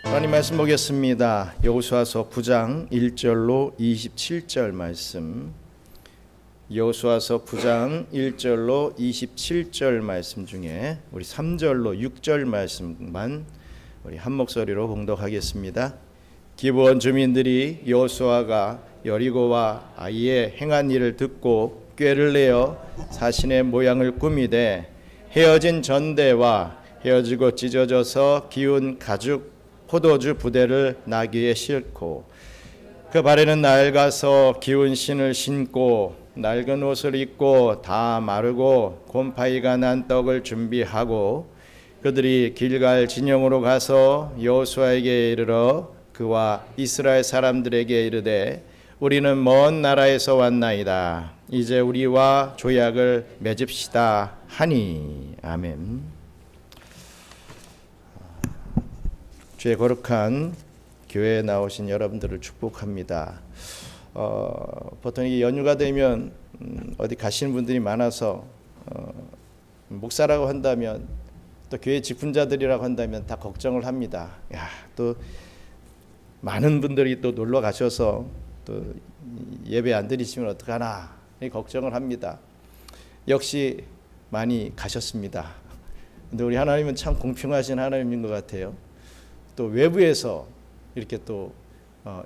하나님 말씀 보겠습니다. 여호수아서 9장 1절로 27절 말씀. 여호수아서 9장 1절로 27절 말씀 중에 우리 3절로 6절 말씀만 우리 한 목소리로 봉독하겠습니다. 기브온 주민들이 여호수아가 여리고와 아이에 행한 일을 듣고 꾀를 내어 사신의 모양을 꾸미되 헤어진 전대와 헤어지고 찢어져서 기운 가죽 포도주 부대를 나귀에 싣고 그 발에는 낡아서 기운 신을 신고 낡은 옷을 입고 다 마르고 곰팡이가 난 떡을 준비하고 그들이 길갈 진영으로 가서 여호수아에게 이르러 그와 이스라엘 사람들에게 이르되 우리는 먼 나라에서 왔나이다. 이제 우리와 조약을 맺읍시다 하니. 아멘. 주의 거룩한 교회에 나오신 여러분들을 축복합니다. 보통 이 연휴가 되면 어디 가시는 분들이 많아서 목사라고 한다면 또 교회 직분자들이라고 한다면 다 걱정을 합니다. 야, 또 많은 분들이 또 놀러 가셔서 또 예배 안 드리시면 어떡하나 걱정을 합니다. 역시 많이 가셨습니다. 근데 우리 하나님은 참 공평하신 하나님인 것 같아요. 또 외부에서 이렇게 또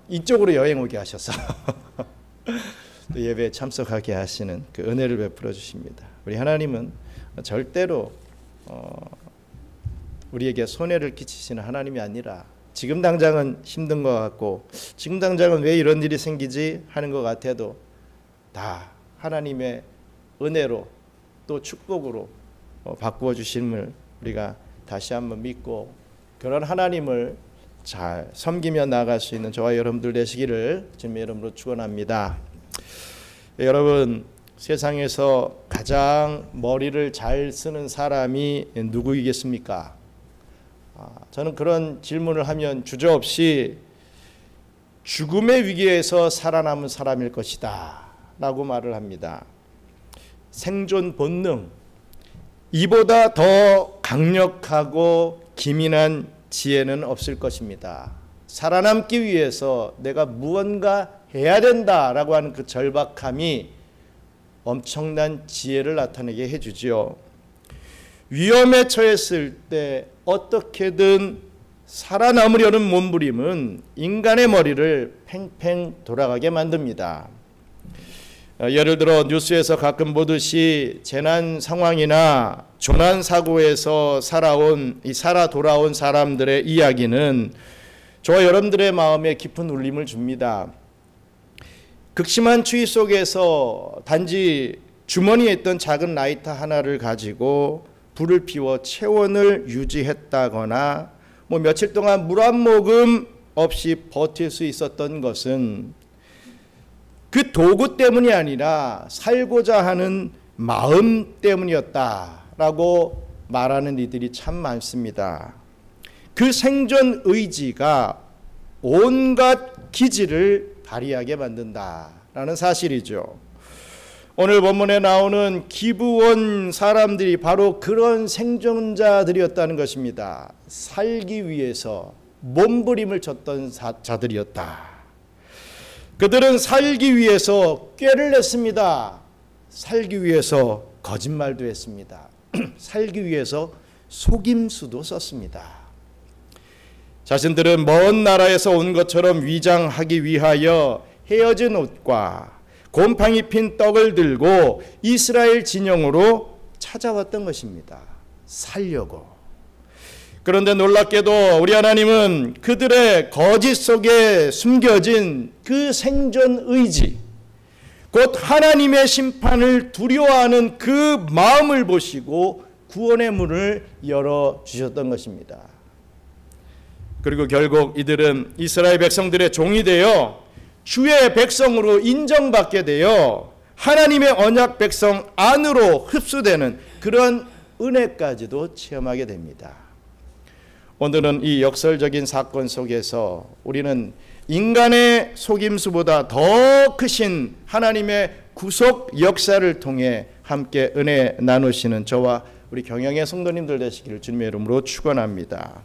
이쪽으로 여행 오게 하셔서 또 예배에 참석하게 하시는 그 은혜를 베풀어 주십니다. 우리 하나님은 절대로 우리에게 손해를 끼치시는 하나님이 아니라 지금 당장은 힘든 것 같고 지금 당장은 왜 이런 일이 생기지 하는 것 같아도 다 하나님의 은혜로 또 축복으로 바꾸어 주심을 우리가 다시 한번 믿고 그런 하나님을 잘 섬기며 나아갈 수 있는 저와 여러분들 되시기를 주님의 이름으로 축원합니다. 여러분, 세상에서 가장 머리를 잘 쓰는 사람이 누구이겠습니까? 저는 그런 질문을 하면 주저없이 죽음의 위기에서 살아남은 사람일 것이다 라고 말을 합니다. 생존 본능, 이보다 더 강력하고 기민한 지혜는 없을 것입니다. 살아남기 위해서 내가 무언가 해야 된다라고 하는 그 절박함이 엄청난 지혜를 나타내게 해주지요. 위험에 처했을 때 어떻게든 살아남으려는 몸부림은 인간의 머리를 팽팽 돌아가게 만듭니다. 예를 들어 뉴스에서 가끔 보듯이 재난 상황이나 조난 사고에서 살아 돌아온 사람들의 이야기는 저와 여러분들의 마음에 깊은 울림을 줍니다. 극심한 추위 속에서 단지 주머니에 있던 작은 라이터 하나를 가지고 불을 피워 체온을 유지했다거나 며칠 동안 물 한 모금 없이 버틸 수 있었던 것은 그 도구 때문이 아니라 살고자 하는 마음 때문이었다라고 말하는 이들이 참 많습니다. 그 생존 의지가 온갖 기질을 발휘하게 만든다라는 사실이죠. 오늘 본문에 나오는 기브온 사람들이 바로 그런 생존자들이었다는 것입니다. 살기 위해서 몸부림을 쳤던 자들이었다. 그들은 살기 위해서 꾀를 냈습니다. 살기 위해서 거짓말도 했습니다. 살기 위해서 속임수도 썼습니다. 자신들은 먼 나라에서 온 것처럼 위장하기 위하여 헤어진 옷과 곰팡이 핀 떡을 들고 이스라엘 진영으로 찾아왔던 것입니다. 살려고. 그런데 놀랍게도 우리 하나님은 그들의 거짓 속에 숨겨진 그 생존 의지, 곧 하나님의 심판을 두려워하는 그 마음을 보시고 구원의 문을 열어주셨던 것입니다. 그리고 결국 이들은 이스라엘 백성들의 종이 되어 주의 백성으로 인정받게 되어 하나님의 언약 백성 안으로 흡수되는 그런 은혜까지도 체험하게 됩니다. 오늘은 이 역설적인 사건 속에서 우리는 인간의 속임수보다 더 크신 하나님의 구속 역사를 통해 함께 은혜 나누시는 저와 우리 경영의 성도님들 되시기를 주님의 이름으로 축원합니다.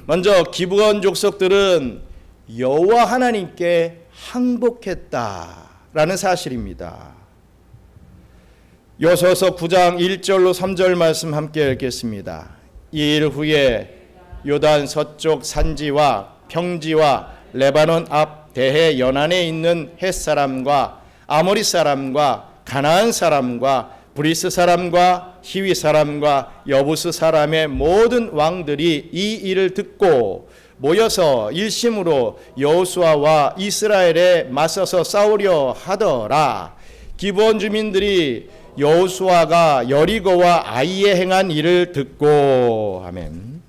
먼저 기브온 족속들은 여호와 하나님께 항복했다라는 사실입니다. 여호수아서 9장 1절로 3절 말씀 함께 읽겠습니다. 이 일 후에 요단 서쪽 산지와 평지와 레바논 앞 대해 연안에 있는 헷 사람과 아모리 사람과 가나안 사람과 브리스 사람과 히위 사람과 여부스 사람의 모든 왕들이 이 일을 듣고 모여서 일심으로 여호수아와 이스라엘에 맞서서 싸우려 하더라. 기브온 주민들이 여호수아가 여리고와 아이에 행한 일을 듣고, 아멘.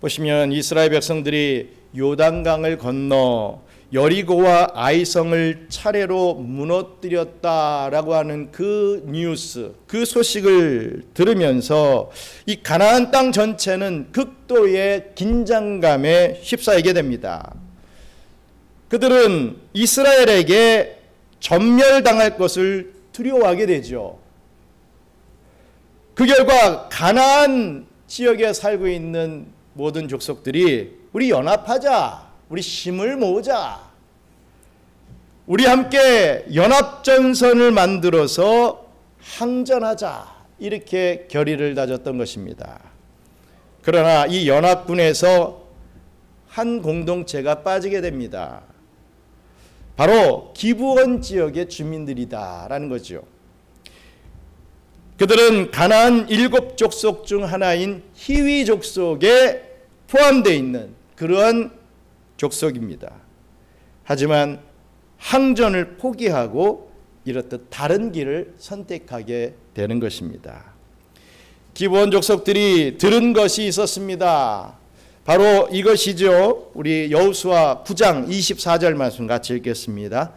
보시면 이스라엘 백성들이 요단강을 건너 여리고와 아이성을 차례로 무너뜨렸다라고 하는 그 뉴스, 그 소식을 들으면서 이 가나안 땅 전체는 극도의 긴장감에 휩싸이게 됩니다. 그들은 이스라엘에게 전멸당할 것을 두려워하게 되죠. 그 결과 가나안 지역에 살고 있는 모든 족속들이 우리 연합하자, 우리 힘을 모으자, 우리 함께 연합전선을 만들어서 항전하자, 이렇게 결의를 다졌던 것입니다. 그러나 이 연합군에서 한 공동체가 빠지게 됩니다. 바로 기브온 지역의 주민들이다라는 거죠. 그들은 가나안 7족속 중 하나인 히위 족속에 포함되어 있는 그러한 족속입니다. 하지만 항전을 포기하고 이렇듯 다른 길을 선택하게 되는 것입니다. 기브온 족속들이 들은 것이 있었습니다. 바로 이것이죠. 우리 여호수아 9장 24절 말씀 같이 읽겠습니다.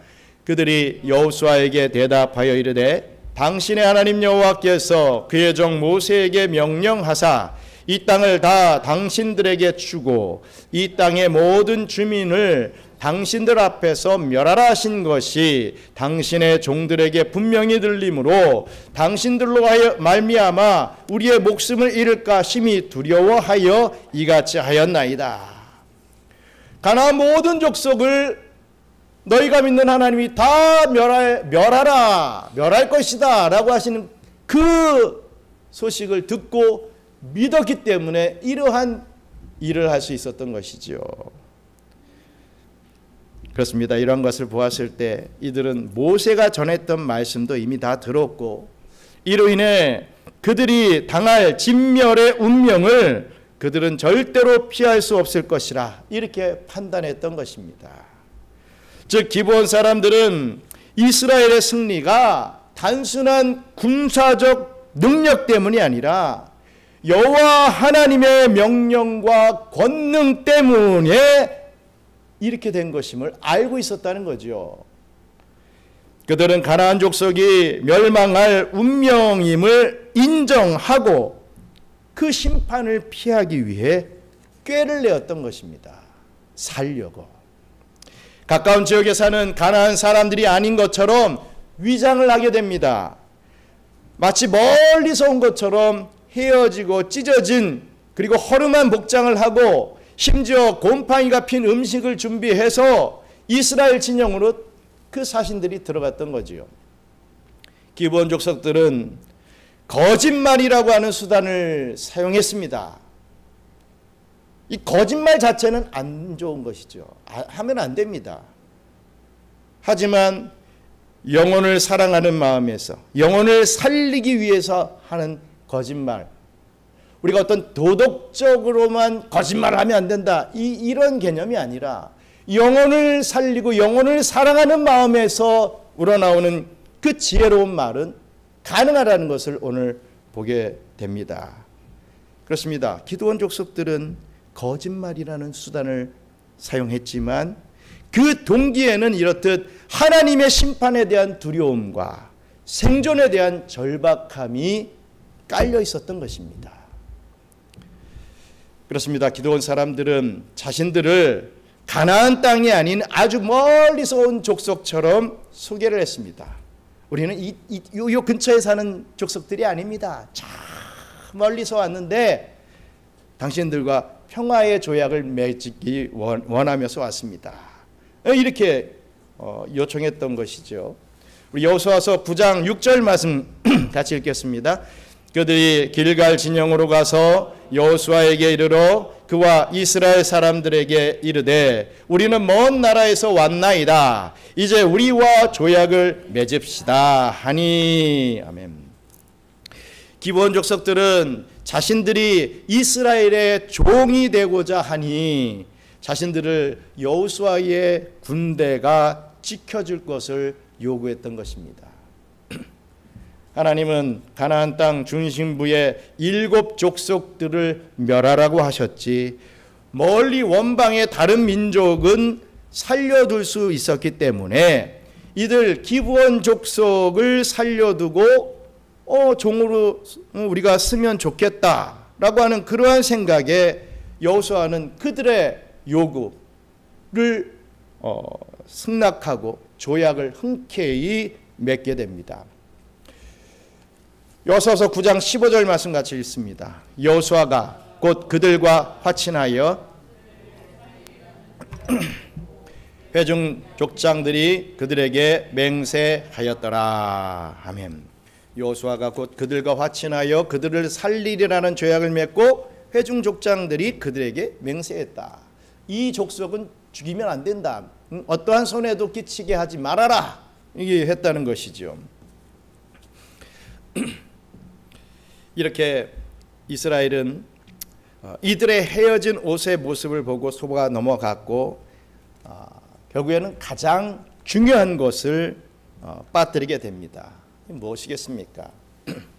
그들이 여호수아에게 대답하여 이르되 당신의 하나님 여호와께서 그의 종 모세에게 명령하사 이 땅을 다 당신들에게 주고 이 땅의 모든 주민을 당신들 앞에서 멸하라 하신 것이 당신의 종들에게 분명히 들리므로 당신들로 하여 말미암아 우리의 목숨을 잃을까 심히 두려워하여 이같이 하였나이다. 가나안 모든 족속을 너희가 믿는 하나님이 다 멸할 것이다 라고 하시는 그 소식을 듣고 믿었기 때문에 이러한 일을 할 수 있었던 것이지요. 그렇습니다. 이러한 것을 보았을 때 이들은 모세가 전했던 말씀도 이미 다 들었고 이로 인해 그들이 당할 진멸의 운명을 그들은 절대로 피할 수 없을 것이라 이렇게 판단했던 것입니다. 즉 기브온 사람들은 이스라엘의 승리가 단순한 군사적 능력 때문이 아니라 여호와 하나님의 명령과 권능 때문에 이렇게 된 것임을 알고 있었다는 거죠. 그들은 가나안 족속이 멸망할 운명임을 인정하고 그 심판을 피하기 위해 꾀를 내었던 것입니다. 살려고. 가까운 지역에 사는 가나안 사람들이 아닌 것처럼 위장을 하게 됩니다. 마치 멀리서 온 것처럼 헤어지고 찢어진 그리고 허름한 복장을 하고 심지어 곰팡이가 핀 음식을 준비해서 이스라엘 진영으로 그 사신들이 들어갔던 거지요. 기브온 족속들은 거짓말이라고 하는 수단을 사용했습니다. 이 거짓말 자체는 안 좋은 것이죠. 하면 안 됩니다. 하지만 영혼을 사랑하는 마음에서 영혼을 살리기 위해서 하는 거짓말, 우리가 어떤 도덕적으로만 거짓말을 하면 안 된다 이런 개념이 아니라 영혼을 살리고 영혼을 사랑하는 마음에서 우러나오는 그 지혜로운 말은 가능하다는 것을 오늘 보게 됩니다. 그렇습니다. 기드온 족속들은 거짓말이라는 수단을 사용했지만 그 동기에는 이렇듯 하나님의 심판에 대한 두려움과 생존에 대한 절박함이 깔려 있었던 것입니다. 그렇습니다. 기드온 사람들은 자신들을 가나안 땅이 아닌 아주 멀리서 온 족속처럼 소개를 했습니다. 우리는 이 근처에 사는 족속들이 아닙니다. 저 멀리서 왔는데 당신들과 평화의 조약을 맺기 원하면서 왔습니다. 이렇게 요청했던 것이죠. 우리 여호수아서 9장 6절 말씀 같이 읽겠습니다. 그들이 길갈 진영으로 가서 여호수아에게 이르러 그와 이스라엘 사람들에게 이르되 우리는 먼 나라에서 왔나이다. 이제 우리와 조약을 맺읍시다 하니. 아멘. 기브온 족속들은 자신들이 이스라엘의 종이 되고자 하니 자신들을 여호수아의 군대가 지켜줄 것을 요구했던 것입니다. 하나님은 가나안 땅 중심부의 7 족속들을 멸하라고 하셨지 멀리 원방의 다른 민족은 살려둘 수 있었기 때문에 이들 기브온 족속을 살려두고 종으로 우리가 쓰면 좋겠다라고 하는 그러한 생각에 여호수아는 그들의 요구를 승낙하고 조약을 흔쾌히 맺게 됩니다. 여호수아서 9장 15절 말씀 같이 읽습니다. 여호수아가 곧 그들과 화친하여 회중 족장들이 그들에게 맹세하였더라. 아멘. 여호수아가 곧 그들과 화친하여 그들을 살리리라는 조약을 맺고 회중 족장들이 그들에게 맹세했다. 이 족속은 죽이면 안 된다. 어떠한 손해도 끼치게 하지 말아라. 이게 했다는 것이죠. 이렇게 이스라엘은 이들의 헤어진 옷의 모습을 보고 속아 넘어갔고 결국에는 가장 중요한 것을 빠뜨리게 됩니다. 무엇이겠습니까?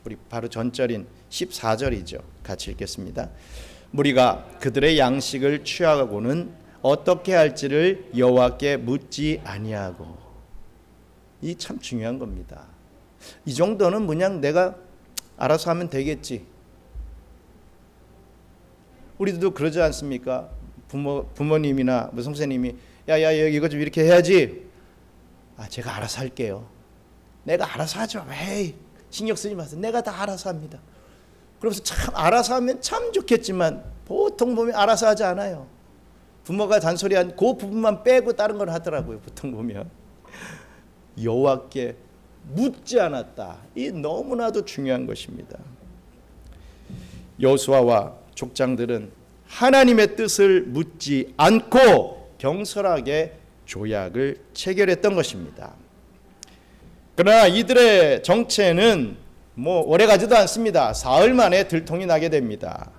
우리 바로 전절인 14절이죠. 같이 읽겠습니다. 무리가 그들의 양식을 취하고는 어떻게 할지를 여호와께 묻지 아니하고. 이 참 중요한 겁니다. 이 정도는 그냥 내가 알아서 하면 되겠지. 우리도 그러지 않습니까? 부모님이나 선생님이 야야 이거 좀 이렇게 해야지. 제가 알아서 할게요. 내가 알아서 하죠. 에이, 신경 쓰지 마세요. 내가 다 알아서 합니다. 그러면서 참 알아서 하면 참 좋겠지만 보통 보면 알아서 하지 않아요. 부모가 잔소리한 그 부분만 빼고 다른 걸 하더라고요. 보통 보면 여호와께 묻지 않았다. 이 너무나도 중요한 것입니다. 여호수아와 족장들은 하나님의 뜻을 묻지 않고 경솔하게 조약을 체결했던 것입니다. 그러나 이들의 정체는 오래가지도 않습니다. 사흘 만에 들통이 나게 됩니다.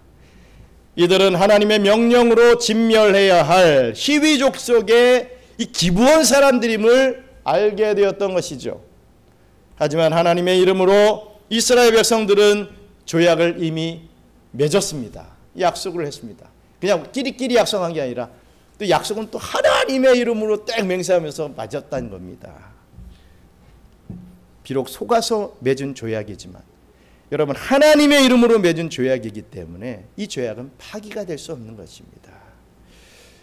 이들은 하나님의 명령으로 진멸해야 할 히위족 속의 이 기브온 사람들임을 알게 되었던 것이죠. 하지만 하나님의 이름으로 이스라엘 백성들은 조약을 이미 맺었습니다. 약속을 했습니다. 그냥 끼리끼리 약속한 게 아니라 또 약속은 또 하나님의 이름으로 딱 맹세하면서 맺었다는 겁니다. 비록 속아서 맺은 조약이지만 여러분 하나님의 이름으로 맺은 조약이기 때문에 이 조약은 파기가 될 수 없는 것입니다.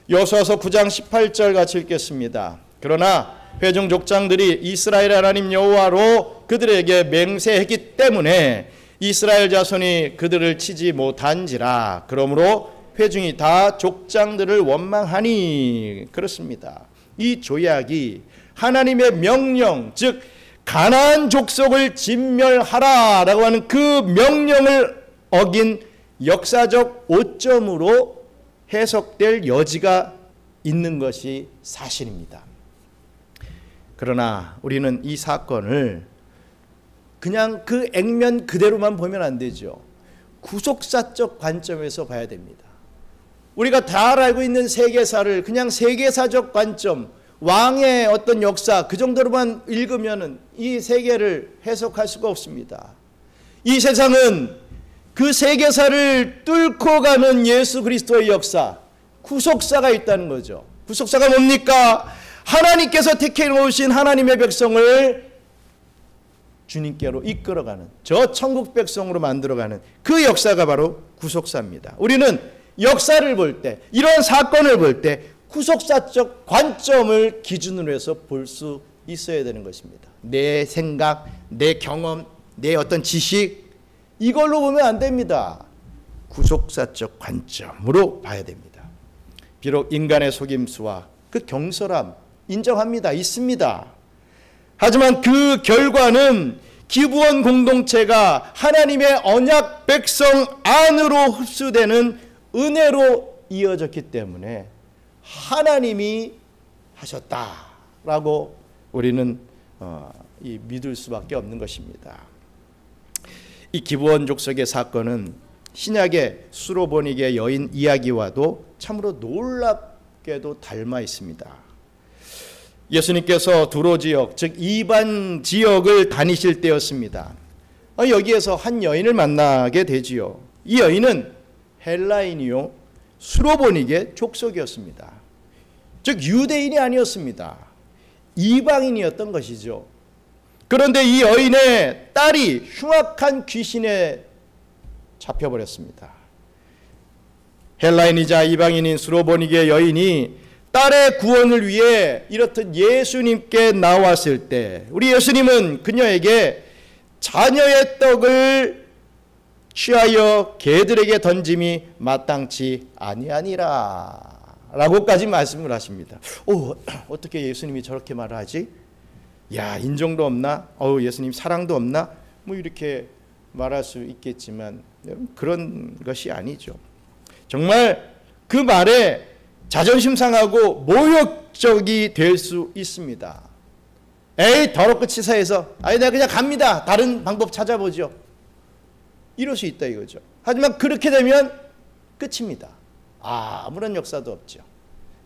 여호수아서 9장 18절 같이 읽겠습니다. 그러나 회중 족장들이 이스라엘 하나님 여호와로 그들에게 맹세했기 때문에 이스라엘 자손이 그들을 치지 못한지라. 그러므로 회중이 다 족장들을 원망하니. 그렇습니다. 이 조약이 하나님의 명령, 즉 가나안 족속을 진멸하라라고 하는 그 명령을 어긴 역사적 오점으로 해석될 여지가 있는 것이 사실입니다. 그러나 우리는 이 사건을 그냥 그 액면 그대로만 보면 안 되죠. 구속사적 관점에서 봐야 됩니다. 우리가 다 알고 있는 세계사를 그냥 세계사적 관점, 왕의 어떤 역사 그 정도로만 읽으면 이 세계를 해석할 수가 없습니다. 이 세상은 그 세계사를 뚫고 가는 예수 그리스도의 역사, 구속사가 있다는 거죠. 구속사가 뭡니까? 하나님께서 택해 놓으신 하나님의 백성을 주님께로 이끌어가는, 저 천국 백성으로 만들어가는 그 역사가 바로 구속사입니다. 우리는 역사를 볼 때, 이런 사건을 볼 때 구속사적 관점을 기준으로 해서 볼 수 있어야 되는 것입니다. 내 생각, 내 경험, 내 어떤 지식, 이걸로 보면 안 됩니다. 구속사적 관점으로 봐야 됩니다. 비록 인간의 속임수와 그 경솔함 인정합니다. 있습니다. 하지만 그 결과는 기부원 공동체가 하나님의 언약 백성 안으로 흡수되는 은혜로 이어졌기 때문에 하나님이 하셨다라고 우리는 믿을 수밖에 없는 것입니다. 이 기브온 족속의 사건은 신약의 수로보니게 여인 이야기와도 참으로 놀랍게도 닮아 있습니다. 예수님께서 두로 지역, 즉 이방 지역을 다니실 때였습니다. 여기에서 한 여인을 만나게 되지요. 이 여인은 헬라인이요 수로보니게 족속이었습니다. 즉 유대인이 아니었습니다. 이방인이었던 것이죠. 그런데 이 여인의 딸이 흉악한 귀신에 잡혀버렸습니다. 헬라인이자 이방인인 수로보니게 여인이 딸의 구원을 위해 이렇듯 예수님께 나왔을 때 우리 예수님은 그녀에게 자녀의 떡을 취하여 개들에게 던짐이 마땅치 아니하니라 라고까지 말씀을 하십니다. 어떻게 예수님이 저렇게 말을 하지? 야, 인정도 없나? 예수님 사랑도 없나? 뭐 이렇게 말할 수 있겠지만 그런 것이 아니죠. 정말 그 말에 자존심 상하고 모욕적이 될 수 있습니다. 에이 더럽고 치사해서 내가 그냥 갑니다. 다른 방법 찾아보죠. 이럴 수 있다 이거죠. 하지만 그렇게 되면 끝입니다. 아무런 역사도 없죠.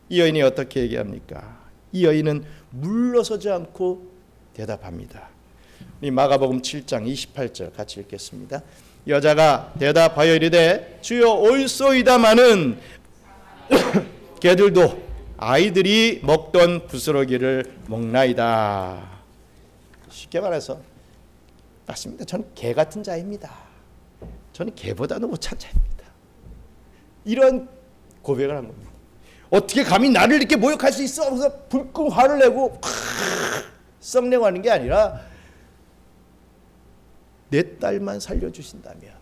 이 여인이 어떻게 얘기합니까? 이 여인은 물러서지 않고 대답합니다. 우리 마가복음 7장 28절 같이 읽겠습니다. 여자가 대답하여 이르되 주여 옳소이다마는 개들도 아이들이 먹던 부스러기를 먹나이다. 쉽게 말해서 맞습니다. 저는 개 같은 자입니다. 저는 개보다도 못한 자입니다. 이런 고백을 한 겁니다. 어떻게 감히 나를 이렇게 모욕할 수 있어? 그래서 불끈 화를 내고 썩내고 하는 게 아니라 내 딸만 살려주신다면,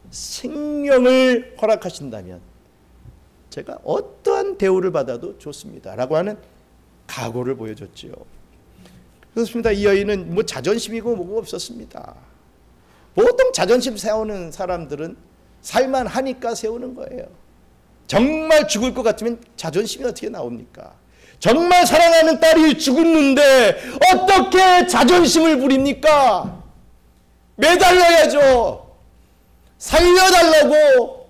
생명을 허락하신다면 제가 어떠한 대우를 받아도 좋습니다 라고 하는 각오를 보여줬지요. 그렇습니다. 이 여인은 뭐 자존심이고 뭐가 없었습니다. 보통 자존심 세우는 사람들은 살만하니까 세우는 거예요. 정말 죽을 것 같으면 자존심이 어떻게 나옵니까? 정말 사랑하는 딸이 죽었는데 어떻게 자존심을 부립니까? 매달려야죠. 살려달라고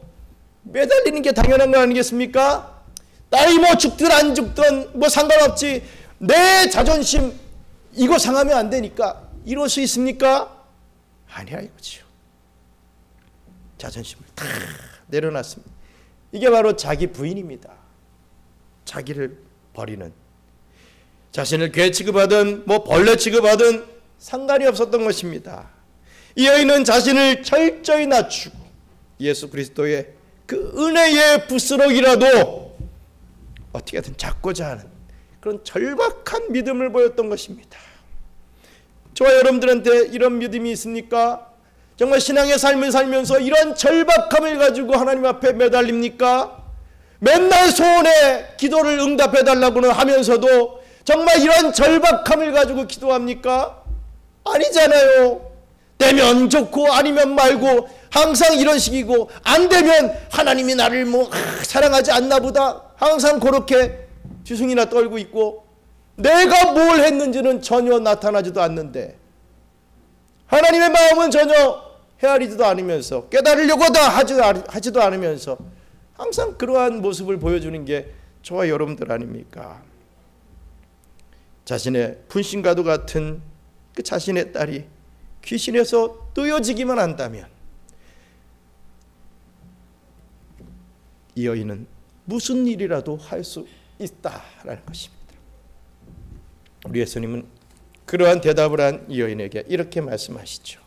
매달리는 게 당연한 거 아니겠습니까? 딸이 뭐 죽든 안 죽든 뭐 상관없지, 내 자존심 이거 상하면 안 되니까 이럴 수 있습니까? 아니야 이거지요. 자존심을 다 내려놨습니다. 이게 바로 자기 부인입니다. 자기를 버리는, 자신을 개 취급하든 뭐 벌레 취급하든 상관이 없었던 것입니다. 이 여인은 자신을 철저히 낮추고 예수 그리스도의 그 은혜의 부스러기라도 어떻게든 잡고자 하는 그런 절박한 믿음을 보였던 것입니다. 저와 여러분들한테 이런 믿음이 있습니까? 정말 신앙의 삶을 살면서 이런 절박함을 가지고 하나님 앞에 매달립니까? 맨날 소원에 기도를 응답해달라고는 하면서도 정말 이런 절박함을 가지고 기도합니까? 아니잖아요. 되면 좋고 아니면 말고 항상 이런 식이고, 안 되면 하나님이 나를 사랑하지 않나 보다 항상 그렇게 뒤숭이나 떨고 있고, 내가 뭘 했는지는 전혀 나타나지도 않는데 하나님의 마음은 전혀 헤아리지도 않으면서 깨달으려고 하지도 않으면서 항상 그러한 모습을 보여주는 게 저와 여러분들 아닙니까? 자신의 분신과도 같은 그 자신의 딸이 귀신에서 뜨여지기만 한다면 이 여인은 무슨 일이라도 할 수 있다라는 것입니다. 우리 예수님은 그러한 대답을 한 이 여인에게 이렇게 말씀하시죠.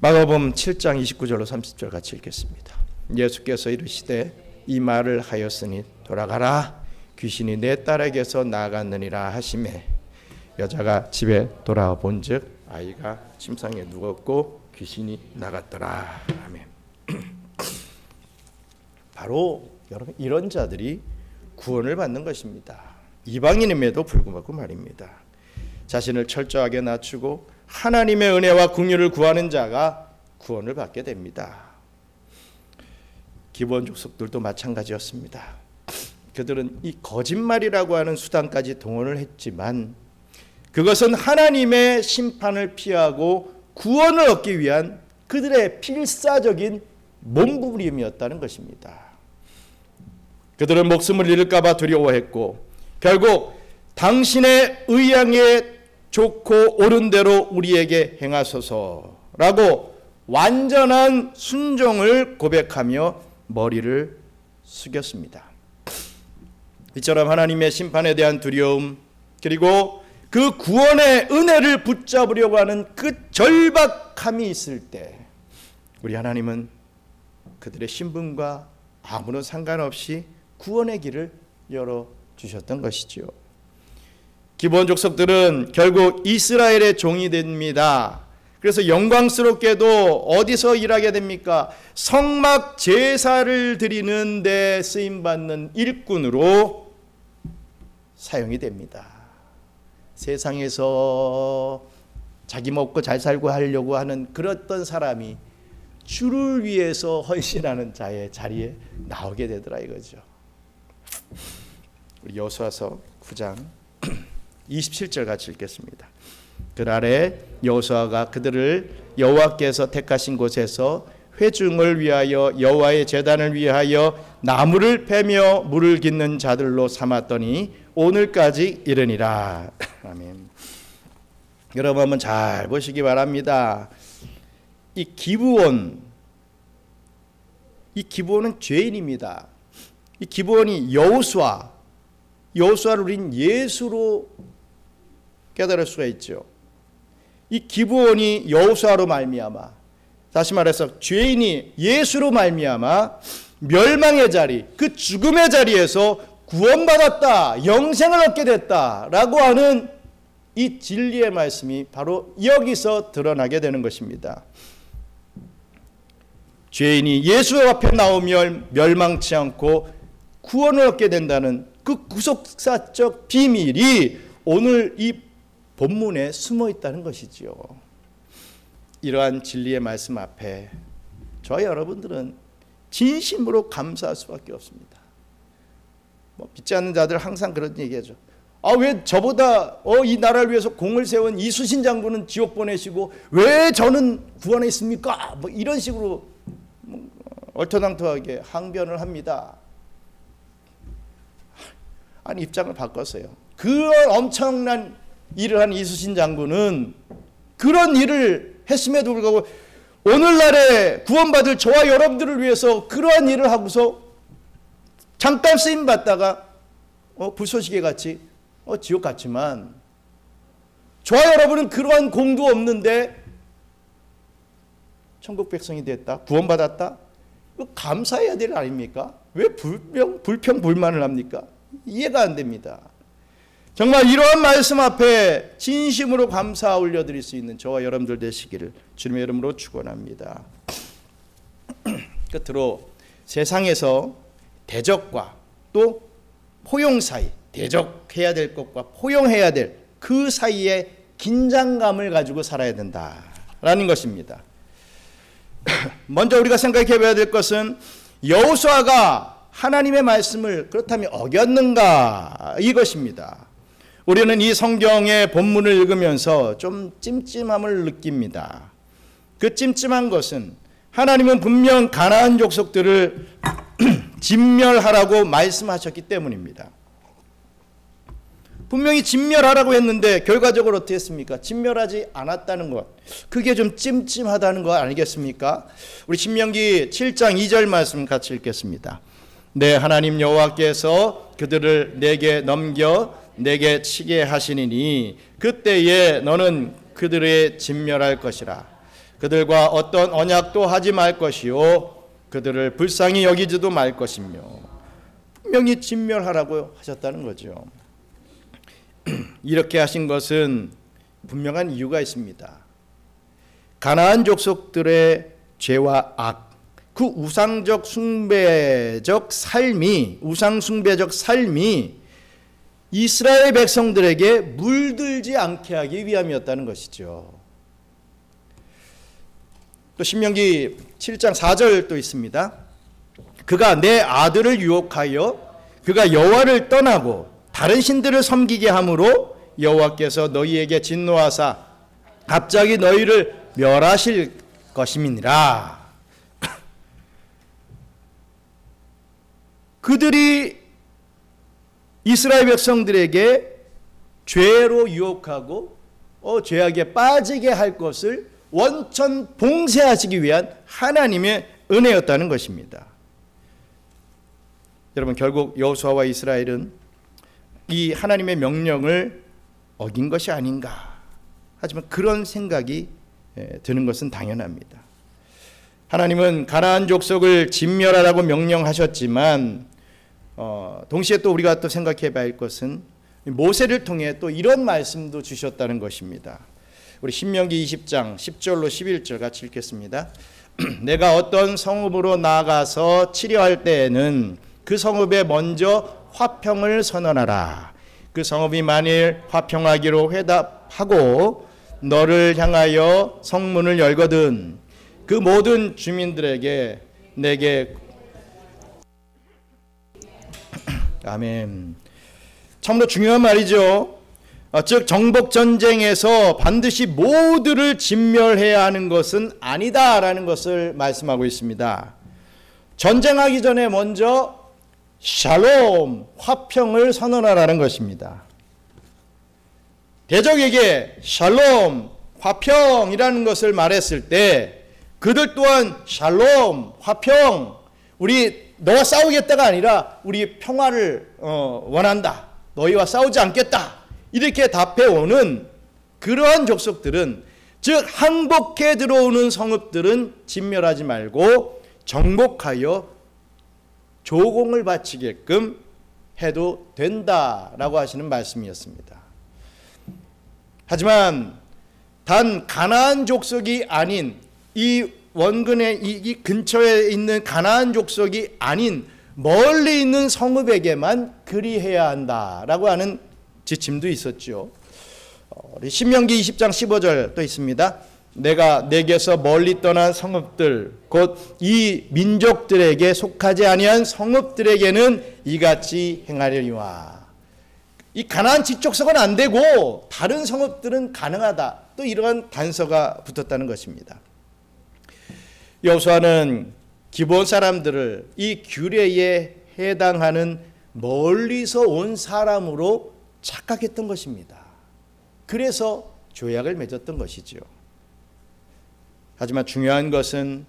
마가복음 7장 29절로 30절 같이 읽겠습니다. 예수께서 이르시되 이 말을 하였으니 돌아가라, 귀신이 내 딸에게서 나갔느니라 하시매 여자가 집에 돌아와 본즉 아이가 침상에 누웠고 귀신이 나갔더라. 아멘. 바로 여러분 이런 자들이 구원을 받는 것입니다. 이방인임에도 불구하고 말입니다. 자신을 철저하게 낮추고 하나님의 은혜와 긍휼을 구하는 자가 구원을 받게 됩니다. 기브온 족속들도 마찬가지였습니다. 그들은 이 거짓말이라고 하는 수단까지 동원을 했지만 그것은 하나님의 심판을 피하고 구원을 얻기 위한 그들의 필사적인 몸부림이었다는 것입니다. 그들은 목숨을 잃을까 봐 두려워했고 결국 당신의 의향에 좋고 옳은 대로 우리에게 행하소서라고 완전한 순종을 고백하며 머리를 숙였습니다. 이처럼 하나님의 심판에 대한 두려움 그리고 그 구원의 은혜를 붙잡으려고 하는 그 절박함이 있을 때 우리 하나님은 그들의 신분과 아무런 상관없이 구원의 길을 열어주셨던 것이지요. 기브온 족속들은 결국 이스라엘의 종이 됩니다. 그래서 영광스럽게도 어디서 일하게 됩니까? 성막 제사를 드리는 데 쓰임받는 일꾼으로 사용이 됩니다. 세상에서 자기 먹고 잘 살고 하려고 하는 그랬던 사람이 주를 위해서 헌신하는 자의 자리에 나오게 되더라 이거죠. 우리 여호수아서 9장 27절 같이 읽겠습니다. 그날에 여호수아가 그들을 여호와께서 택하신 곳에서 회중을 위하여 여호와의 제단을 위하여 나무를 패며 물을 깃는 자들로 삼았더니 오늘까지 이르니라. 아멘. 여러분 한번 잘 보시기 바랍니다. 이 기브온은 죄인입니다. 이 기브온이 여호수아를 우린 예수로 깨달을 수가 있죠. 이 기브온이 여호수아로 말미암아, 다시 말해서 죄인이 예수로 말미암아 멸망의 자리, 그 죽음의 자리에서 구원받았다, 영생을 얻게 됐다라고 하는 이 진리의 말씀이 바로 여기서 드러나게 되는 것입니다. 죄인이 예수 앞에 나오면 멸망치 않고 구원을 얻게 된다는 그 구속사적 비밀이 오늘 이 본문에 숨어 있다는 것이지요. 이러한 진리의 말씀 앞에 저와 여러분들은 진심으로 감사할 수밖에 없습니다. 믿지 않는 자들 항상 그런 얘기하죠. 왜 저보다 이 나라를 위해서 공을 세운 이수신 장군은 지옥 보내시고 왜 저는 구원에 있습니까? 이런 식으로 얼토당토하게 항변을 합니다. 아니 입장을 바꿨어요. 그런 엄청난 일을 한 이수신 장군은 그런 일을 했음에도 불구하고 오늘날에 구원받을 저와 여러분들을 위해서 그러한 일을 하고서 잠깐 쓰임 받다가 불쏘시개 같이 지옥 같지만 저와 여러분은 그러한 공도 없는데 천국 백성이 됐다, 구원받았다. 감사해야 될 일 아닙니까? 왜 불평불만을 합니까? 이해가 안 됩니다. 정말 이러한 말씀 앞에 진심으로 감사 올려드릴 수 있는 저와 여러분들 되시기를 주님의 이름으로 축원합니다. 끝으로 세상에서 대적과 또 포용 사이, 대적해야 될 것과 포용해야 될 그 사이에 긴장감을 가지고 살아야 된다라는 것입니다. 먼저 우리가 생각해 봐야 될 것은 여호수아가 하나님의 말씀을 그렇다면 어겼는가 이것입니다. 우리는 이 성경의 본문을 읽으면서 좀 찜찜함을 느낍니다. 그 찜찜한 것은 하나님은 분명 가나안 족속들을 진멸하라고 말씀하셨기 때문입니다. 분명히 진멸하라고 했는데 결과적으로 어떻게 했습니까? 진멸하지 않았다는 것, 그게 좀 찜찜하다는 거 아니겠습니까? 우리 신명기 7장 2절 말씀 같이 읽겠습니다. 내 하나님 여호와께서 그들을 내게 넘겨 내게 치게 하시니니 그때에 너는 그들의 진멸할 것이라. 그들과 어떤 언약도 하지 말 것이요 그들을 불쌍히 여기지도 말 것이며. 분명히 진멸하라고 하셨다는 거죠. 이렇게 하신 것은 분명한 이유가 있습니다. 가나안 족속들의 죄와 악, 그 우상 숭배적 삶이 이스라엘 백성들에게 물들지 않게 하기 위함이었다는 것이죠. 또 신명기 7장 4절 또 있습니다. 그가 내 아들을 유혹하여 그가 여호와를 떠나고 다른 신들을 섬기게 함으로 여호와께서 너희에게 진노하사 갑자기 너희를 멸하실 것임이니라. 그들이 이스라엘 백성들에게 죄로 유혹하고 죄악에 빠지게 할 것을 원천 봉쇄하시기 위한 하나님의 은혜였다는 것입니다. 여러분, 결국 여호수아와 이스라엘은 이 하나님의 명령을 어긴 것이 아닌가. 하지만 그런 생각이 드는 것은 당연합니다. 하나님은 가나안 족속을 진멸하라고 명령하셨지만 동시에 또 우리가 또 생각해 봐야 할 것은 모세를 통해 또 이런 말씀도 주셨다는 것입니다. 우리 신명기 20장 10절로 11절 같이 읽겠습니다. 내가 어떤 성읍으로 나아가서 치려할 때에는 그 성읍에 먼저 화평을 선언하라. 그 성읍이 만일 화평하기로 회답하고 너를 향하여 성문을 열거든 그 모든 주민들에게 내게 아멘. 참으로 중요한 말이죠. 즉 정복 전쟁에서 반드시 모두를 진멸해야 하는 것은 아니다라는 것을 말씀하고 있습니다. 전쟁하기 전에 먼저 샬롬, 화평을 선언하라는 것입니다. 대적에게 샬롬, 화평이라는 것을 말했을 때 그들 또한 샬롬, 화평, 우리 너와 싸우겠다가 아니라 우리 평화를 원한다. 너희와 싸우지 않겠다. 이렇게 답해오는 그러한 족속들은, 즉 항복해 들어오는 성읍들은 진멸하지 말고 정복하여 조공을 바치게끔 해도 된다라고 하시는 말씀이었습니다. 하지만 단 가나안 족속이 아닌 이 원근의 이 근처에 있는 가나안 족속이 아닌 멀리 있는 성읍에게만 그리해야 한다라고 하는 지침도 있었죠. 신명기 20장 15절 또 있습니다. 내가 내게서 멀리 떠난 성읍들 곧 이 민족들에게 속하지 아니한 성읍들에게는 이같이 행하려니와. 이 가나안 지족속은 안 되고 다른 성읍들은 가능하다. 또 이러한 단서가 붙었다는 것입니다. 여호수아는 기브온 사람들을 이 규례에 해당하는 멀리서 온 사람으로 착각했던 것입니다. 그래서 조약을 맺었던 것이죠. 하지만 중요한 것은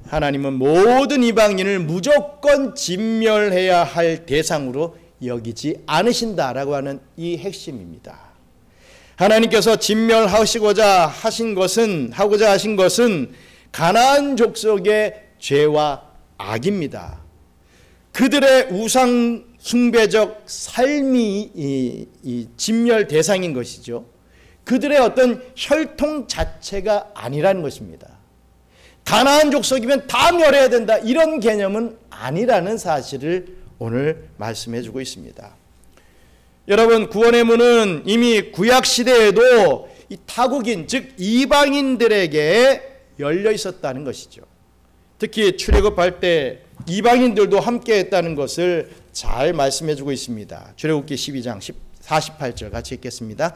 하나님은 모든 이방인을 무조건 진멸해야 할 대상으로 여기지 않으신다라고 하는 이 핵심입니다. 하나님께서 진멸하시고자 하신 것은 가나안 족속의 죄와 악입니다. 그들의 우상 숭배적 삶이 이 진멸 대상인 것이죠. 그들의 어떤 혈통 자체가 아니라는 것입니다. 가나안 족속이면 다 멸해야 된다, 이런 개념은 아니라는 사실을 오늘 말씀해 주고 있습니다. 여러분, 구원의 문은 이미 구약 시대에도 이 타국인, 즉 이방인들에게 열려 있었다는 것이죠. 특히 출애굽할 때 이방인들도 함께 했다는 것을 잘 말씀해 주고 있습니다. 출애굽기 12장 48절 같이 읽겠습니다.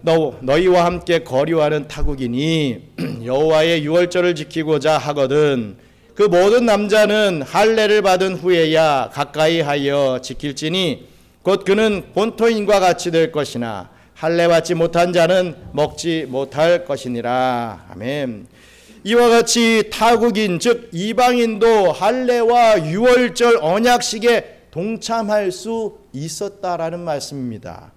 너희와 함께 거류하는 타국인이 여호와의 유월절을 지키고자 하거든 그 모든 남자는 할례를 받은 후에야 가까이 하여 지킬지니 곧 그는 본토인과 같이 될 것이나 할례 받지 못한 자는 먹지 못할 것이니라. 아멘. 이와 같이 타국인 즉 이방인도 할례와 유월절 언약식에 동참할 수 있었다라는 말씀입니다.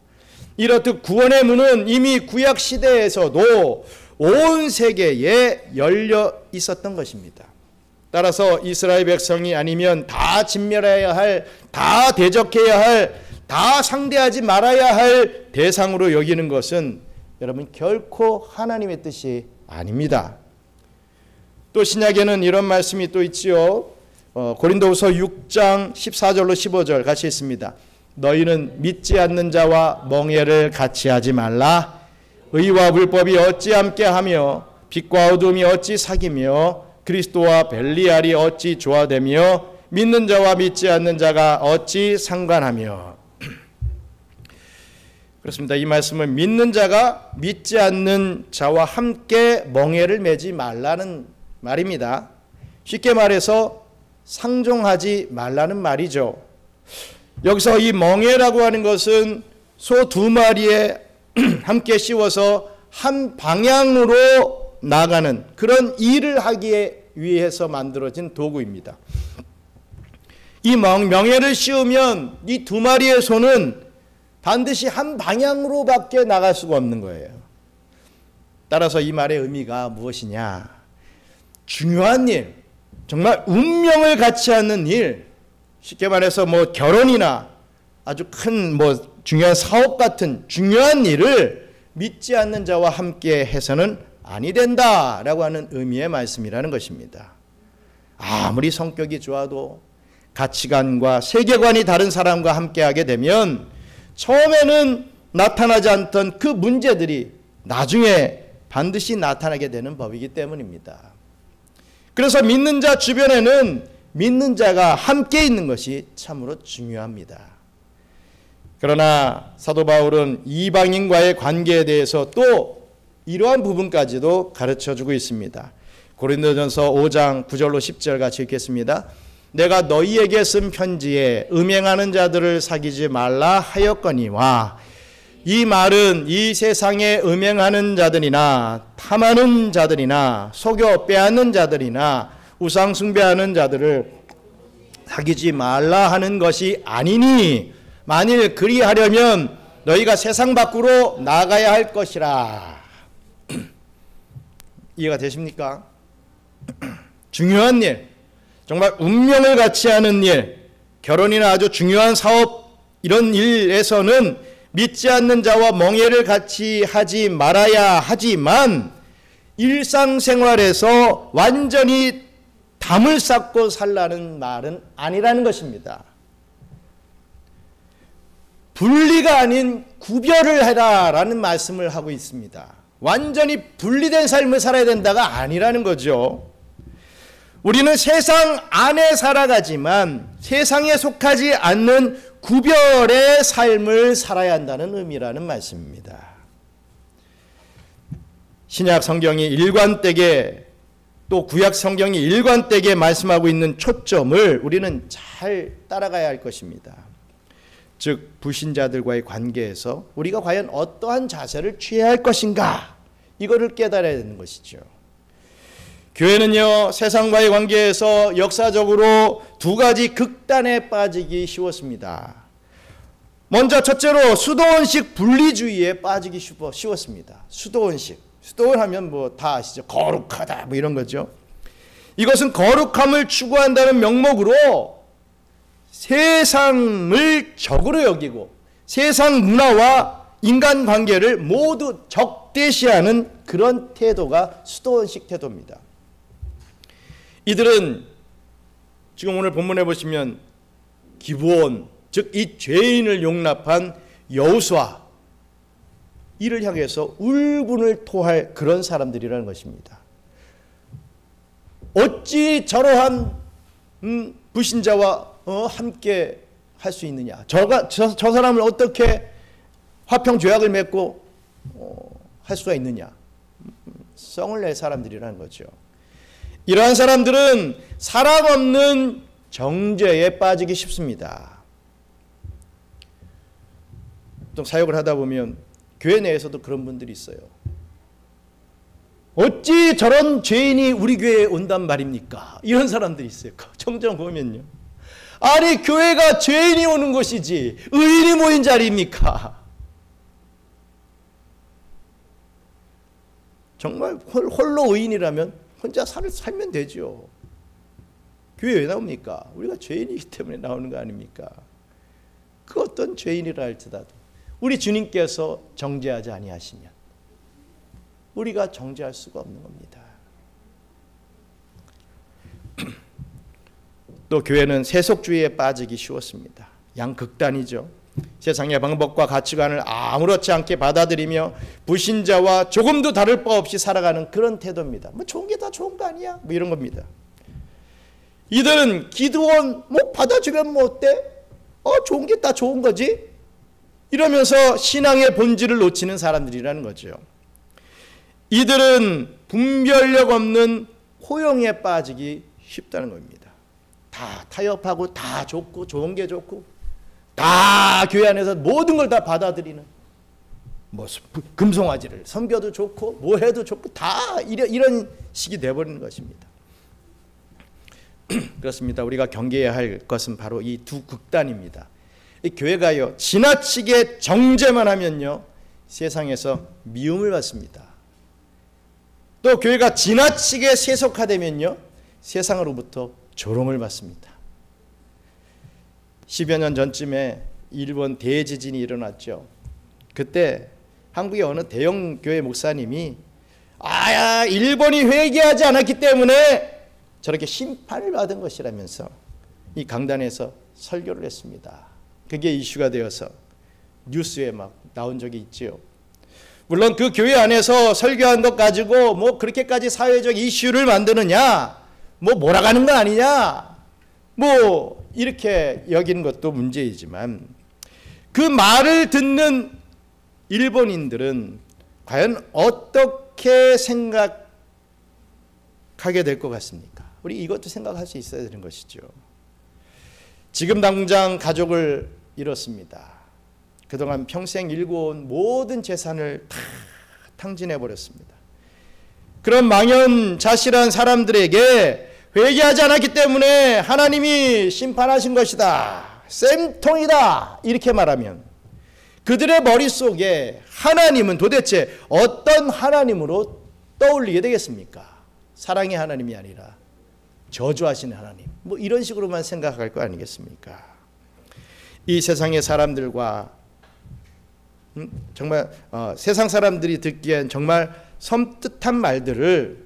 이렇듯 구원의 문은 이미 구약 시대에서도 온 세계에 열려 있었던 것입니다. 따라서 이스라엘 백성이 아니면 다 진멸해야 할, 다 대적해야 할, 다 상대하지 말아야 할 대상으로 여기는 것은 여러분 결코 하나님의 뜻이 아닙니다. 또 신약에는 이런 말씀이 또 있지요. 고린도후서 6장 14절로 15절 같이 있습니다. 너희는 믿지 않는 자와 멍에를 같이 하지 말라. 의와 불법이 어찌 함께하며 빛과 어둠이 어찌 사귀며 그리스도와 벨리알이 어찌 조화되며 믿는 자와 믿지 않는 자가 어찌 상관하며. 그렇습니다. 이 말씀은 믿는 자가 믿지 않는 자와 함께 멍에를 매지 말라는 말입니다. 쉽게 말해서 상종하지 말라는 말이죠. 여기서 이 멍에라고 하는 것은 소 두 마리에 함께 씌워서 한 방향으로 나가는 그런 일을 하기 위해서 만들어진 도구입니다. 이 멍에를 씌우면 이 두 마리의 소는 반드시 한 방향으로밖에 나갈 수가 없는 거예요. 따라서 이 말의 의미가 무엇이냐? 중요한 일, 정말 운명을 같이 하는 일, 쉽게 말해서 뭐 결혼이나 아주 큰 뭐 중요한 사업 같은 중요한 일을 믿지 않는 자와 함께 해서는 아니 된다라고 하는 의미의 말씀이라는 것입니다. 아무리 성격이 좋아도 가치관과 세계관이 다른 사람과 함께하게 되면 처음에는 나타나지 않던 그 문제들이 나중에 반드시 나타나게 되는 법이기 때문입니다. 그래서 믿는 자 주변에는 믿는 자가 함께 있는 것이 참으로 중요합니다. 그러나 사도 바울은 이방인과의 관계에 대해서 또 이러한 부분까지도 가르쳐주고 있습니다. 고린도전서 5장 9절로 10절 같이 읽겠습니다. 내가 너희에게 쓴 편지에 음행하는 자들을 사귀지 말라 하였거니와, 이 말은 이 세상에 음행하는 자들이나 탐하는 자들이나 속여 빼앗는 자들이나 우상 숭배하는 자들을 사귀지 말라 하는 것이 아니니, 만일 그리하려면 너희가 세상 밖으로 나가야 할 것이라. 이해가 되십니까? 중요한 일, 정말 운명을 같이 하는 일, 결혼이나 아주 중요한 사업, 이런 일에서는 믿지 않는 자와 멍에를 같이 하지 말아야 하지만 일상생활에서 완전히 담을 쌓고 살라는 말은 아니라는 것입니다. 분리가 아닌 구별을 해라라는 말씀을 하고 있습니다. 완전히 분리된 삶을 살아야 된다가 아니라는 거죠. 우리는 세상 안에 살아가지만 세상에 속하지 않는 구별의 삶을 살아야 한다는 의미라는 말씀입니다. 신약 성경이 일관되게 또 구약 성경이 일관되게 말씀하고 있는 초점을 우리는 잘 따라가야 할 것입니다. 즉 불신자들과의 관계에서 우리가 과연 어떠한 자세를 취해야 할 것인가, 이거를 깨달아야 되는 것이죠. 교회는요, 세상과의 관계에서 역사적으로 두 가지 극단에 빠지기 쉬웠습니다. 먼저 첫째로 수도원식 분리주의에 빠지기 쉬웠습니다. 수도원식, 수도원하면 뭐 다 아시죠? 거룩하다 뭐 이런 거죠. 이것은 거룩함을 추구한다는 명목으로 세상을 적으로 여기고 세상 문화와 인간관계를 모두 적대시하는 그런 태도가 수도원식 태도입니다. 이들은 지금 오늘 본문에 보시면 기브온, 즉 이 죄인을 용납한 여호수아, 이를 향해서 울분을 토할 그런 사람들이라는 것입니다. 어찌 저러한 불신자와 함께 할 수 있느냐, 저 사람을 어떻게 화평조약을 맺고 할 수가 있느냐, 성을 낼 사람들이라는 거죠. 이러한 사람들은 사람 없는 정죄에 빠지기 쉽습니다. 또 사역을 하다 보면 교회 내에서도 그런 분들이 있어요. 어찌 저런 죄인이 우리 교회에 온단 말입니까? 이런 사람들이 있어요. 청정 보면요. 아니, 교회가 죄인이 오는 곳이지 의인이 모인 자리입니까? 정말 홀로 의인이라면 혼자 살면 되죠. 교회 왜 나옵니까? 우리가 죄인이기 때문에 나오는 거 아닙니까? 그 어떤 죄인이라 할지라도 우리 주님께서 정죄하지 아니하시면 우리가 정죄할 수가 없는 겁니다. 또 교회는 세속주의에 빠지기 쉬웠습니다. 양극단이죠. 세상의 방법과 가치관을 아무렇지 않게 받아들이며 불신자와 조금도 다를 바 없이 살아가는 그런 태도입니다. 뭐 좋은 게 다 좋은 거 아니야? 뭐 이런 겁니다. 이들은 기도원 뭐 받아주면 뭐 어때? 좋은 게 다 좋은 거지? 이러면서 신앙의 본질을 놓치는 사람들이라는 거죠. 이들은 분별력 없는 호용에 빠지기 쉽다는 겁니다. 다 타협하고 다 좋고 좋은 게 좋고 다 교회 안에서 모든 걸 다 받아들이는, 뭐 금송아지를 섬겨도 좋고 뭐 해도 좋고 다 이런 식이 되어버리는 것입니다. 그렇습니다. 우리가 경계해야 할 것은 바로 이 두 극단입니다. 이 교회가요 지나치게 정죄만 하면요 세상에서 미움을 받습니다. 또 교회가 지나치게 세속화되면요 세상으로부터 조롱을 받습니다. 10여 년 전쯤에 일본 대지진이 일어났죠. 그때 한국의 어느 대형 교회 목사님이 일본이 회개하지 않았기 때문에 저렇게 심판을 받은 것이라면서 이 강단에서 설교를 했습니다. 그게 이슈가 되어서 뉴스에 막 나온 적이 있지요. 물론 그 교회 안에서 설교한 것 가지고 뭐 그렇게까지 사회적 이슈를 만드느냐, 뭐 몰아가는 거 아니냐, 뭐 이렇게 여기는 것도 문제이지만 그 말을 듣는 일본인들은 과연 어떻게 생각하게 될 것 같습니까? 우리 이것도 생각할 수 있어야 되는 것이죠. 지금 당장 가족을 잃었습니다. 그동안 평생 일궈온 모든 재산을 다 탕진해 버렸습니다. 그런 망연자실한 사람들에게 회개하지 않았기 때문에 하나님이 심판하신 것이다, 쌤통이다 이렇게 말하면 그들의 머릿속에 하나님은 도대체 어떤 하나님으로 떠올리게 되겠습니까? 사랑의 하나님이 아니라 저주하시는 하나님, 뭐 이런 식으로만 생각할 거 아니겠습니까? 이 세상의 사람들과 정말 세상 사람들이 듣기엔 정말 섬뜩한 말들을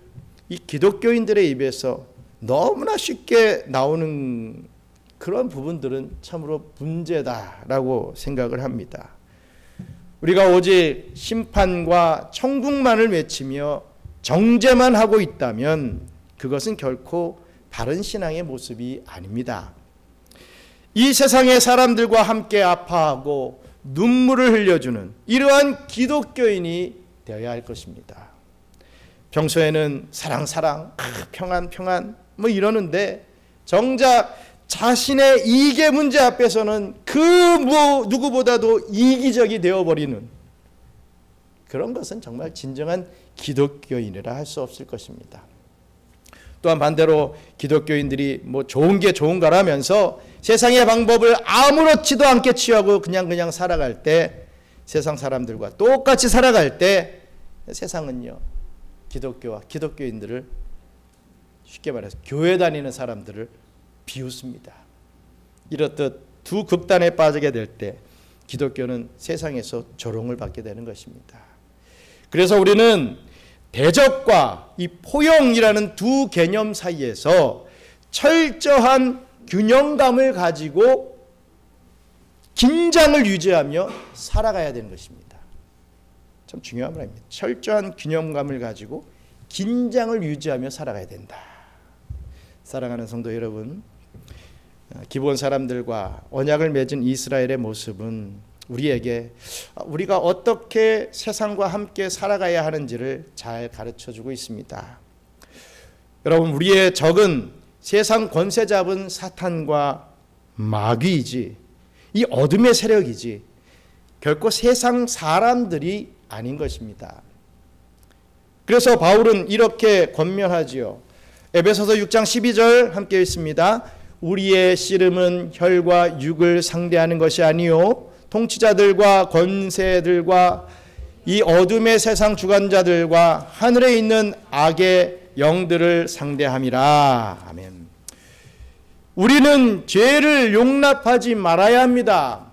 이 기독교인들의 입에서 너무나 쉽게 나오는 그런 부분들은 참으로 문제다라고 생각을 합니다. 우리가 오직 심판과 천국만을 외치며 정죄만 하고 있다면 그것은 결코 바른 신앙의 모습이 아닙니다. 이 세상의 사람들과 함께 아파하고 눈물을 흘려주는 이러한 기독교인이 되어야 할 것입니다. 평소에는 사랑, 평안 뭐 이러는데 정작 자신의 이익의 문제 앞에서는 누구보다도 이기적이 되어버리는 그런 것은 정말 진정한 기독교인이라 할 수 없을 것입니다. 또한 반대로 기독교인들이 뭐 좋은 게 좋은가라면서 세상의 방법을 아무렇지도 않게 취하고 그냥 살아갈 때, 세상 사람들과 똑같이 살아갈 때 세상은요 기독교와 기독교인들을, 쉽게 말해서 교회 다니는 사람들을 비웃습니다. 이렇듯 두 극단에 빠지게 될 때 기독교는 세상에서 조롱을 받게 되는 것입니다. 그래서 우리는 대적과 이 포용이라는 두 개념 사이에서 철저한 균형감을 가지고 긴장을 유지하며 살아가야 되는 것입니다. 참 중요한 말입니다. 철저한 균형감을 가지고 긴장을 유지하며 살아가야 된다. 사랑하는 성도 여러분, 기브온 사람들과 언약을 맺은 이스라엘의 모습은 우리에게 우리가 어떻게 세상과 함께 살아가야 하는지를 잘 가르쳐주고 있습니다. 여러분, 우리의 적은 세상 권세 잡은 사탄과 마귀이지, 이 어둠의 세력이지 결코 세상 사람들이 아닌 것입니다. 그래서 바울은 이렇게 권면하지요. 에베소서 6장 12절 함께 읽습니다. 우리의 씨름은 혈과 육을 상대하는 것이 아니요 통치자들과 권세들과 이 어둠의 세상 주관자들과 하늘에 있는 악의 영들을 상대함이라. 아멘. 우리는 죄를 용납하지 말아야 합니다.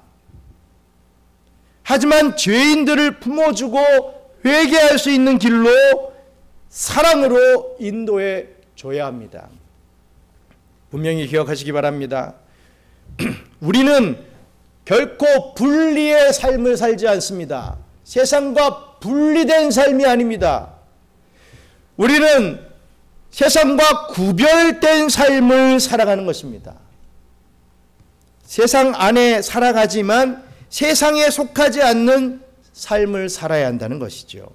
하지만 죄인들을 품어주고 회개할 수 있는 길로 사랑으로 인도해 줘야 합니다. 분명히 기억하시기 바랍니다. 우리는 결코 분리의 삶을 살지 않습니다. 세상과 분리된 삶이 아닙니다. 우리는 세상과 구별된 삶을 살아가는 것입니다. 세상 안에 살아가지만 세상에 속하지 않는 삶을 살아야 한다는 것이죠.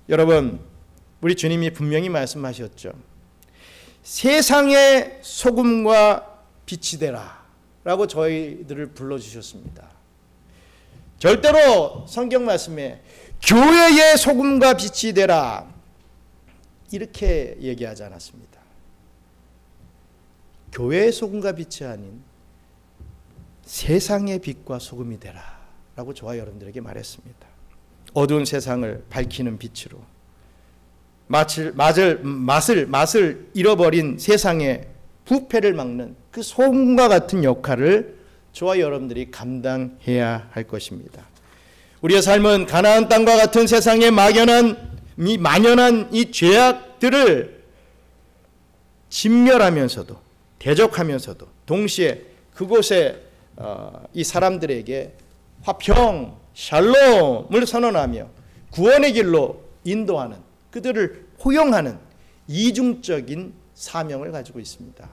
여러분, 우리 주님이 분명히 말씀하셨죠. 세상의 소금과 빛이 되라 라고 저희들을 불러주셨습니다. 절대로 성경 말씀에 교회의 소금과 빛이 되라 이렇게 얘기하지 않았습니다. 교회의 소금과 빛이 아닌 세상의 빛과 소금이 되라 라고 저와 여러분들에게 말했습니다. 어두운 세상을 밝히는 빛으로 맛을 잃어버린 세상의 부패를 막는 그 소금과 같은 역할을 저와 여러분들이 감당해야 할 것입니다. 우리의 삶은 가나안 땅과 같은 세상에 만연한 이 죄악들을 진멸하면서도 대적하면서도 동시에 그곳에 이 사람들에게 화평, 샬롬을 선언하며 구원의 길로 인도하는, 그들을 포용하는 이중적인 사명을 가지고 있습니다.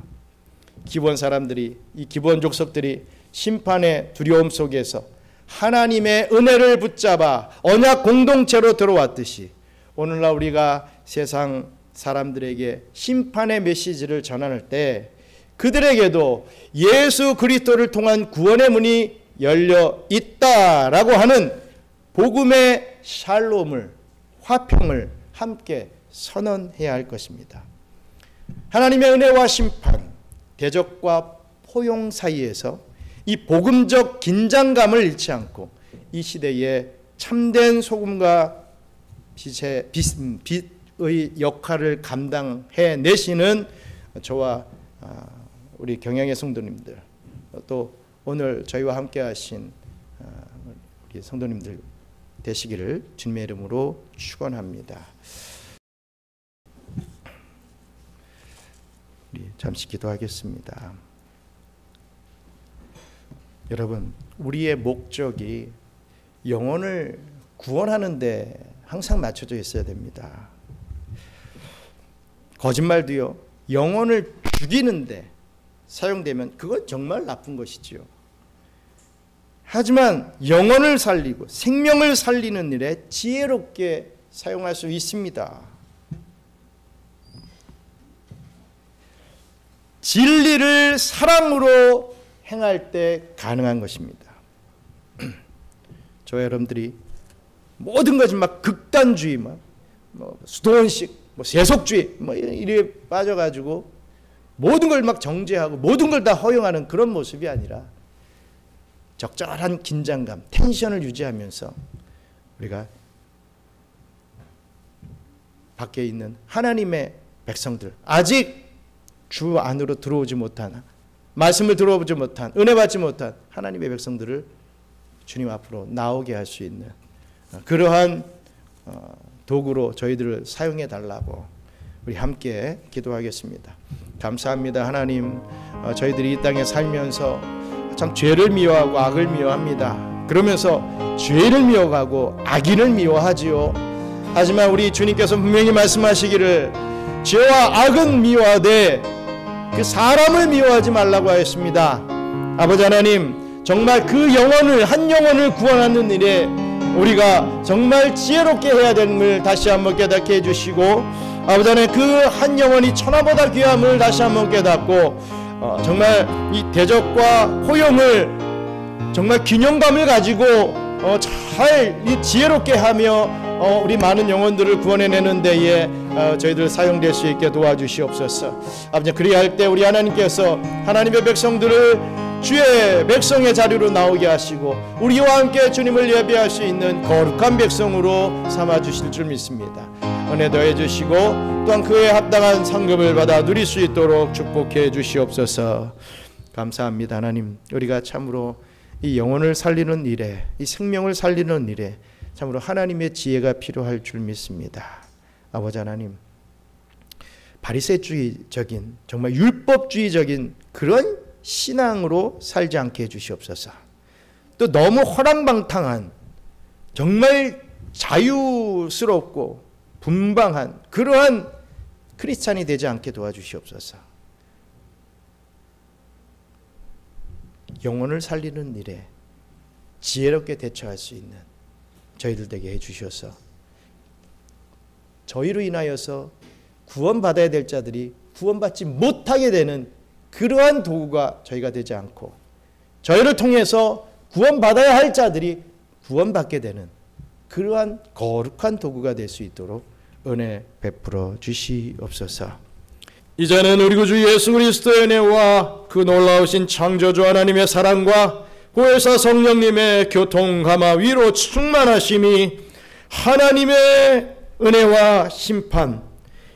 기본 사람들이, 이 기본 족속들이 심판의 두려움 속에서 하나님의 은혜를 붙잡아 언약 공동체로 들어왔듯이 오늘날 우리가 세상 사람들에게 심판의 메시지를 전할 때 그들에게도 예수 그리스도를 통한 구원의 문이 열려 있다라고 하는 복음의 샬롬을, 화평을 함께 선언해야 할 것입니다. 하나님의 은혜와 심판, 대적과 포용 사이에서 이 복음적 긴장감을 잃지 않고 이 시대에 참된 소금과 빛의 역할을 감당해 내시는 저와 우리 경영의 성도님들, 또 오늘 저희와 함께 하신 우리 성도님들 되시기를 주님의 이름으로 축원합니다. 우리 잠시 기도하겠습니다. 여러분, 우리의 목적이 영혼을 구원하는 데 항상 맞춰져 있어야 됩니다. 거짓말도요, 영혼을 죽이는데 사용되면 그건 정말 나쁜 것이지요. 하지만 영혼을 살리고 생명을 살리는 일에 지혜롭게 사용할 수 있습니다. 진리를 사랑으로 행할 때 가능한 것입니다. 저 여러분들이 모든 것이 막 극단주의, 수도원식, 세속주의, 이래 빠져가지고 모든 걸 막 정죄하고 모든 걸 다 허용하는 그런 모습이 아니라 적절한 긴장감, 텐션을 유지하면서 우리가 밖에 있는 하나님의 백성들, 아직 주 안으로 들어오지 못한, 말씀을 들어보지 못한, 은혜 받지 못한 하나님의 백성들을 주님 앞으로 나오게 할 수 있는 그러한 도구로 저희들을 사용해 달라고 우리 함께 기도하겠습니다. 감사합니다. 하나님, 저희들이 이 땅에 살면서 참 죄를 미워하고 악을 미워합니다. 그러면서 죄를 미워하고 악인을 미워하지요. 하지만 우리 주님께서 분명히 말씀하시기를 죄와 악은 미워하되 그 사람을 미워하지 말라고 하였습니다. 아버지 하나님, 정말 그 영혼을, 한 영혼을 구원하는 일에 우리가 정말 지혜롭게 해야 되는 걸 다시 한번 깨닫게 해주시고, 아버지 하나님, 그 한 영혼이 천하보다 귀함을 다시 한번 깨닫고 정말 이 대적과 포용을 정말 균형감을 가지고 잘 지혜롭게 하며 우리 많은 영혼들을 구원해내는 데에 저희들 사용될 수 있게 도와주시옵소서. 아버지, 그리야 할 때 우리 하나님께서 하나님의 백성들을 주의 백성의 자리로 나오게 하시고 우리와 함께 주님을 예배할 수 있는 거룩한 백성으로 삼아주실 줄 믿습니다. 은혜 더해 주시고 또한 그에 합당한 상급을 받아 누릴 수 있도록 축복해 주시옵소서. 감사합니다. 하나님, 우리가 참으로 이 영혼을 살리는 일에, 이 생명을 살리는 일에 참으로 하나님의 지혜가 필요할 줄 믿습니다. 아버지 하나님, 바리새주의적인 정말 율법주의적인 그런 신앙으로 살지 않게 해주시옵소서. 또 너무 허랑방탕한 정말 자유스럽고 분방한 그러한 크리스찬이 되지 않게 도와주시옵소서. 영혼을 살리는 일에 지혜롭게 대처할 수 있는 저희들 되게 해주셔서 저희로 인하여서 구원받아야 될 자들이 구원받지 못하게 되는 그러한 도구가 저희가 되지 않고 저희를 통해서 구원받아야 할 자들이 구원받게 되는 그러한 거룩한 도구가 될 수 있도록 은혜 베풀어 주시옵소서. 이제는 우리 구주 예수 그리스도의 은혜와 그 놀라우신 창조주 하나님의 사랑과 보혜사 성령님의 교통 감화 위로 충만하심이 하나님의 은혜와 심판,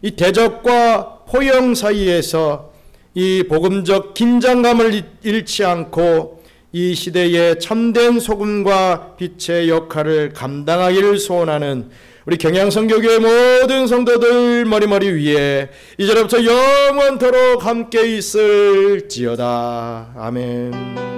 이 대적과 포용 사이에서 이 복음적 긴장감을 잃지 않고 이 시대의 참된 소금과 빛의 역할을 감당하기를 소원하는 우리 경양선교교회 모든 성도들 머리머리 위에 이제부터 영원토록 함께 있을지어다. 아멘.